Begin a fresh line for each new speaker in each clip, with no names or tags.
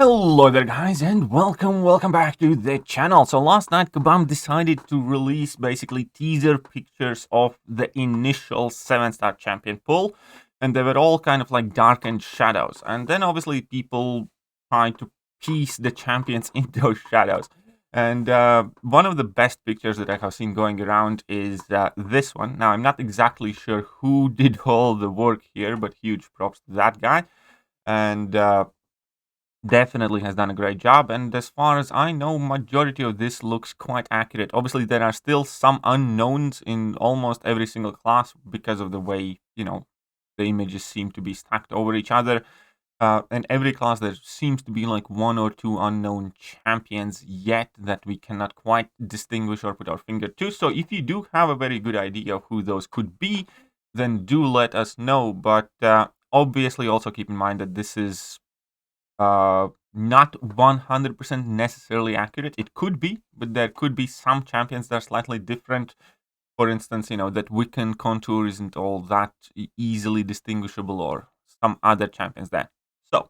Hello there guys and welcome back to the channel. So last night Kabam decided to release basically teaser pictures of the initial 7-star champion pool, and they were all kind of like darkened shadows, and then obviously people tried to piece the champions in those shadows. And one of the best pictures that I have seen going around is this one. Now I'm not exactly sure who did all the work here, but huge props to that guy. And definitely has done a great job, and as far as I know, majority of this looks quite accurate. Obviously there are still some unknowns in almost every single class because of the way, the images seem to be stacked over each other. In every class there seems to be like one or two unknown champions yet that we cannot quite distinguish or put our finger to. So if you do have a very good idea of who those could be, then do let us know. But obviously also keep in mind that this is not 100% necessarily accurate. It could be, but there could be some champions that are slightly different. For instance, that Wiccan contour isn't all that easily distinguishable, or some other champions there. So,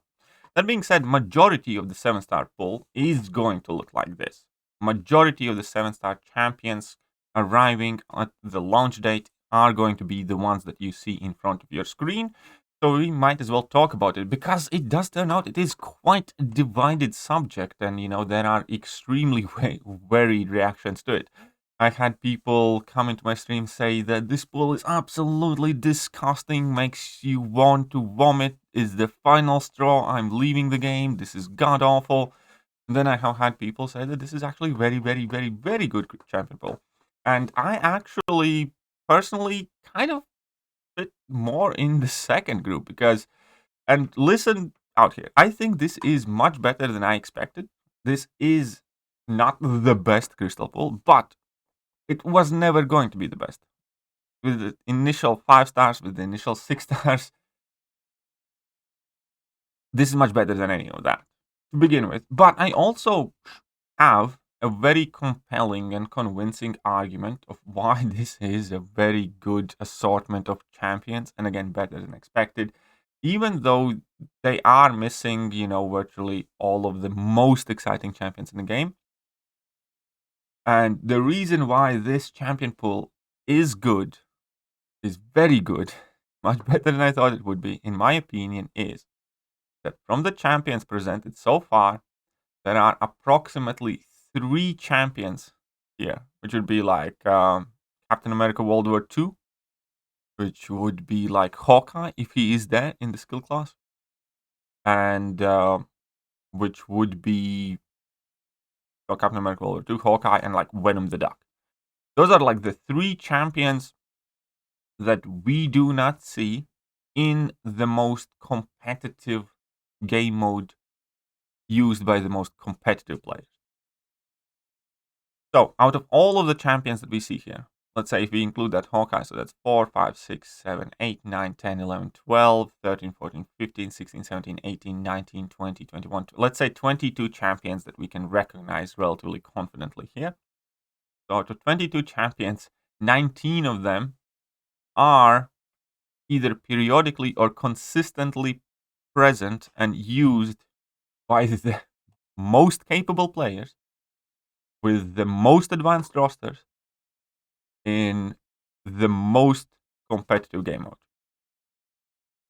that being said, majority of the 7-star pool is going to look like this. Majority of the 7-star champions arriving at the launch date are going to be the ones that you see in front of your screen. So we might as well talk about it, because it does turn out it is quite a divided subject, and there are extremely varied reactions to it. I had people come into my stream say that this pool is absolutely disgusting, makes you want to vomit, is the final straw, I'm leaving the game, this is god awful. And then I have had people say that this is actually very, very, very, very good champion pool. And I actually personally kind of bit more in the second group, because, and listen out here, I think this is much better than I expected. This is not the best crystal pool, but it was never going to be the best. With the initial 5 stars, with the initial 6 stars, this is much better than any of that to begin with. But I also have a very compelling and convincing argument of why this is a very good assortment of champions, and again, better than expected, even though they are missing, virtually all of the most exciting champions in the game. And the reason why this champion pool is good, is very good, much better than I thought it would be, in my opinion, is that from the champions presented so far, there are approximately 3 champions here, which would be like Captain America World War II, which would be like Hawkeye if he is there in the skill class, and which would be Captain America World War II, Hawkeye, and like Venom the Duck. Those are like the 3 champions that we do not see in the most competitive game mode used by the most competitive players. So, out of all of the champions that we see here, let's say if we include that Hawkeye, so that's 4, 5, 6, 7, 8, 9, 10, 11, 12, 13, 14, 15, 16, 17, 18, 19, 20, 21, let's say 22 champions that we can recognize relatively confidently here. So out of 22 champions, 19 of them are either periodically or consistently present and used by the most capable players with the most advanced rosters in the most competitive game mode.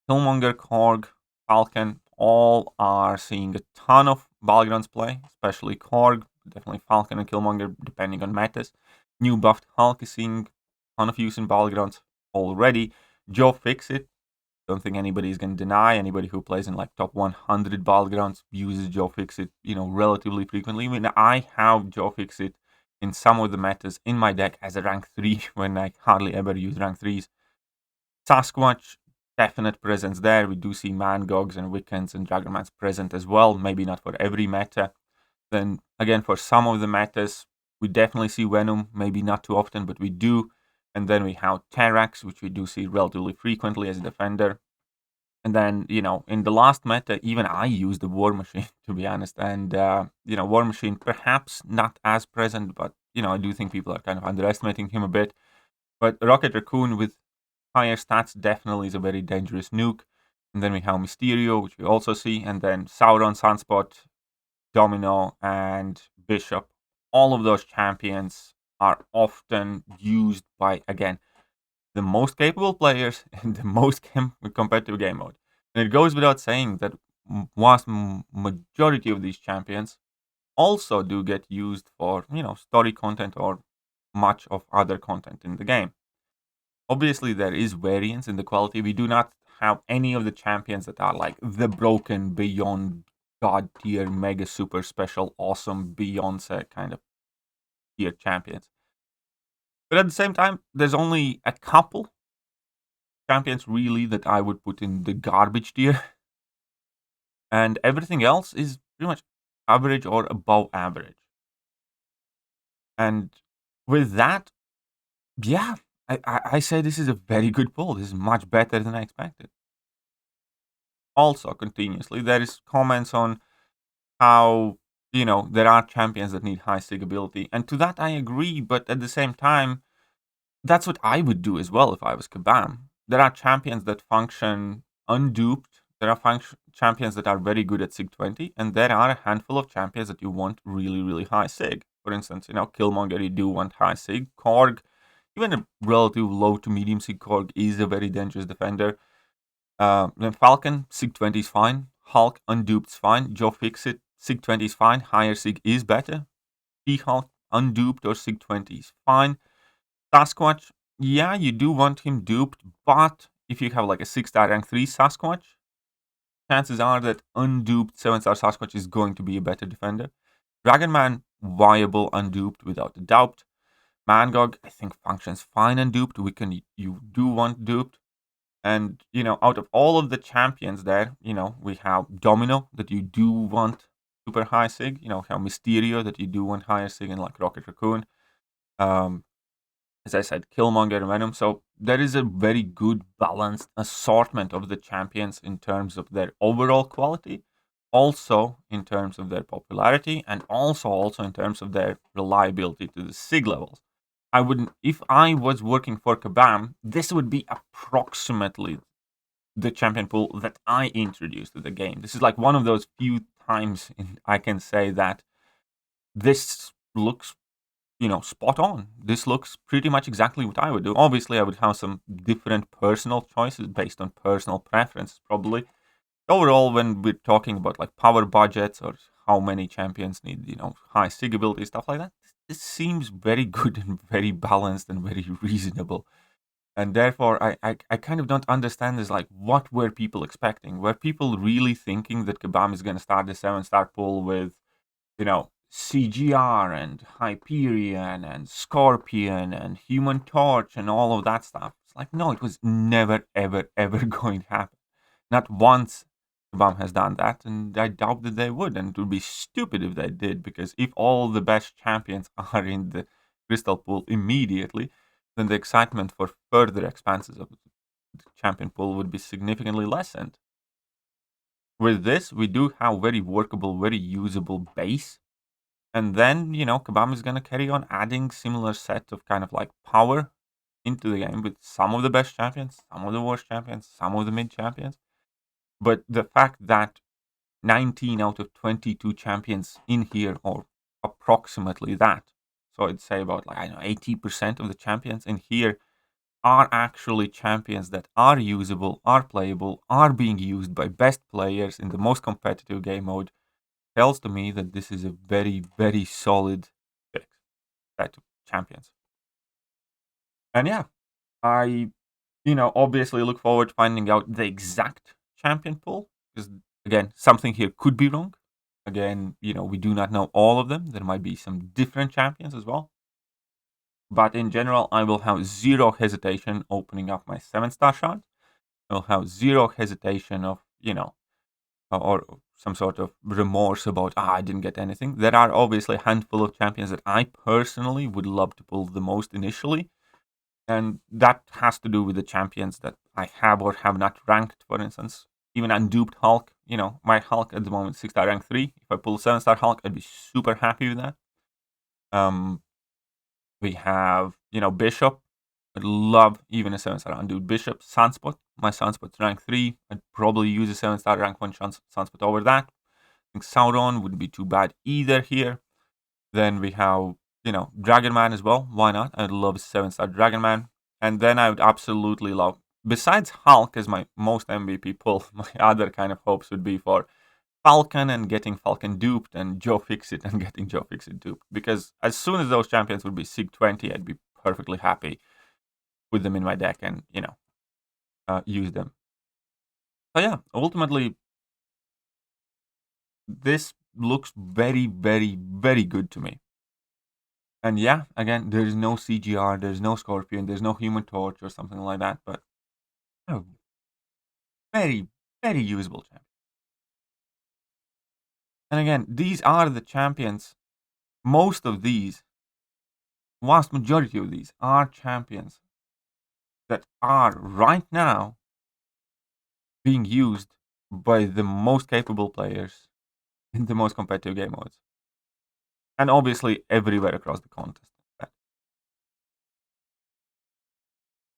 Killmonger, Korg, Falcon, all are seeing a ton of Balgrons play, especially Korg, definitely Falcon and Killmonger, depending on metas. New buffed Hulk is seeing a ton of use in Balgrons already. Joe Fixit, don't think anybody is going to deny. Anybody who plays in like top 100 Balgrons uses Joe Fixit, relatively frequently. I mean, I have Joe Fixit in some of the metas in my deck as a rank 3 when I hardly ever use rank 3s. Sasquatch, definite presence there. We do see Mangogs and Wiccans and Dragonmans present as well, maybe not for every meta. Then again, for some of the metas, we definitely see Venom, maybe not too often, but we do. And then we have Terrax, which we do see relatively frequently as a defender. And then, in the last meta, even I used the War Machine, to be honest. And, War Machine perhaps not as present, but, I do think people are kind of underestimating him a bit. But Rocket Raccoon with higher stats definitely is a very dangerous nuke. And then we have Mysterio, which we also see. And then Sauron, Sunspot, Domino, and Bishop. All of those champions are often used by, again, the most capable players in the most competitive game mode. And it goes without saying that vast majority of these champions also do get used for, story content or much of other content in the game. Obviously, there is variance in the quality. We do not have any of the champions that are like the broken, beyond god tier, mega super special, awesome, Beyonce kind of tier champions. But at the same time, there's only a couple champions really that I would put in the garbage tier. And everything else is pretty much average or above average. And with that, yeah, I say this is a very good pull. This is much better than I expected. Also, continuously, there is comments on how, there are champions that need high sig ability. And to that, I agree. But at the same time, that's what I would do as well if I was Kabam. There are champions that function unduped. There are champions that are very good at SIG 20, and there are a handful of champions that you want really, really high SIG. For instance, Killmonger, you do want high SIG. Korg, even a relative low to medium SIG Korg is a very dangerous defender. Then Falcon, SIG 20 is fine. Hulk, unduped is fine. Joe Fixit, SIG 20 is fine. Higher SIG is better. She-Hulk, unduped or SIG 20 is fine. Sasquatch, yeah, you do want him duped, but if you have like a 6-star rank 3 Sasquatch, chances are that unduped 7-star Sasquatch is going to be a better defender. Dragonman, viable unduped without a doubt. Mangog, I think functions fine unduped. Wiccan, you do want duped. And, out of all of the champions there, we have Domino that you do want super high sig. We have Mysterio that you do want higher sig, and like Rocket Raccoon. As I said, Killmonger and Venom. So there is a very good balanced assortment of the champions in terms of their overall quality, also in terms of their popularity, and also in terms of their reliability to the SIG levels. If I was working for Kabam, this would be approximately the champion pool that I introduced to the game. This is like one of those few times I can say that this looks spot on. This looks pretty much exactly what I would do. Obviously, I would have some different personal choices based on personal preference, probably. Overall, when we're talking about like power budgets or how many champions need, high SIG ability, stuff like that, this seems very good and very balanced and very reasonable. And therefore, I kind of don't understand this, like, what were people expecting? Were people really thinking that Kabam is going to start the 7-star pool with, CGR and Hyperion and Scorpion and Human Torch and all of that stuff? It's like, no, it was never, ever, ever going to happen. Not once Kabam has done that, and I doubt that they would, and it would be stupid if they did, because if all the best champions are in the Crystal Pool immediately, then the excitement for further expanses of the champion pool would be significantly lessened. With this, we do have very workable, very usable base. And then, Kabam is going to carry on adding similar set of kind of like power into the game with some of the best champions, some of the worst champions, some of the mid champions. But the fact that 19 out of 22 champions in here, or approximately that, so I'd say about 80% of the champions in here are actually champions that are usable, are playable, are being used by best players in the most competitive game mode, tells to me that this is a very, very solid set of champions. And yeah, I, obviously look forward to finding out the exact champion pool, because again, something here could be wrong. Again, we do not know all of them. There might be some different champions as well. But in general, I will have zero hesitation opening up my 7-star shot. I'll have zero hesitation of, or some sort of remorse about, I didn't get anything. There are obviously a handful of champions that I personally would love to pull the most initially. And that has to do with the champions that I have or have not ranked, for instance. Even unduped Hulk, my Hulk at the moment, 6-star rank 3. If I pull 7-star Hulk, I'd be super happy with that. We have, Bishop. I'd love even a 7-star unduped Bishop. Sunspot. My Sunspot's rank 3. I'd probably use a 7-star rank 1 Sunspot over that. think Sauron wouldn't be too bad either here. Then we have, Dragon Man as well. Why not? I'd love 7-star Dragon Man. And then I would absolutely love, besides Hulk as my most MVP pull, my other kind of hopes would be for Falcon and getting Falcon duped, and Joe Fixit and getting Joe Fixit duped. Because as soon as those champions would be SIG 20, I'd be perfectly happy with them in my deck and, use them. So yeah, ultimately, this looks very, very, very good to me. And yeah, again, there's no CGR, there's no Scorpion, there's no Human Torch or something like that, but very, very usable champion. And again, these are the champions. Most of these, vast majority of these, are champions that are right now being used by the most capable players in the most competitive game modes. And obviously everywhere across the contest.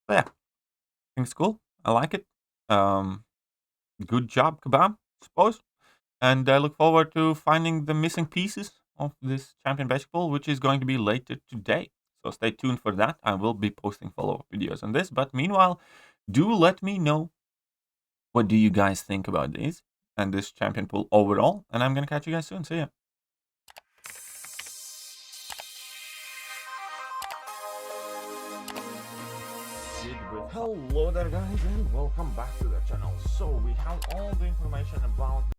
So yeah, I think it's cool. I like it. Good job, Kebab, I suppose. And I look forward to finding the missing pieces of this champion basic pool, which is going to be later today. So stay tuned for that. I will be posting follow-up videos on this. But meanwhile, do let me know what do you guys think about this and this champion pool overall. And I'm going to catch you guys soon. See ya. Hello there guys and welcome back to the channel. So we have all the information about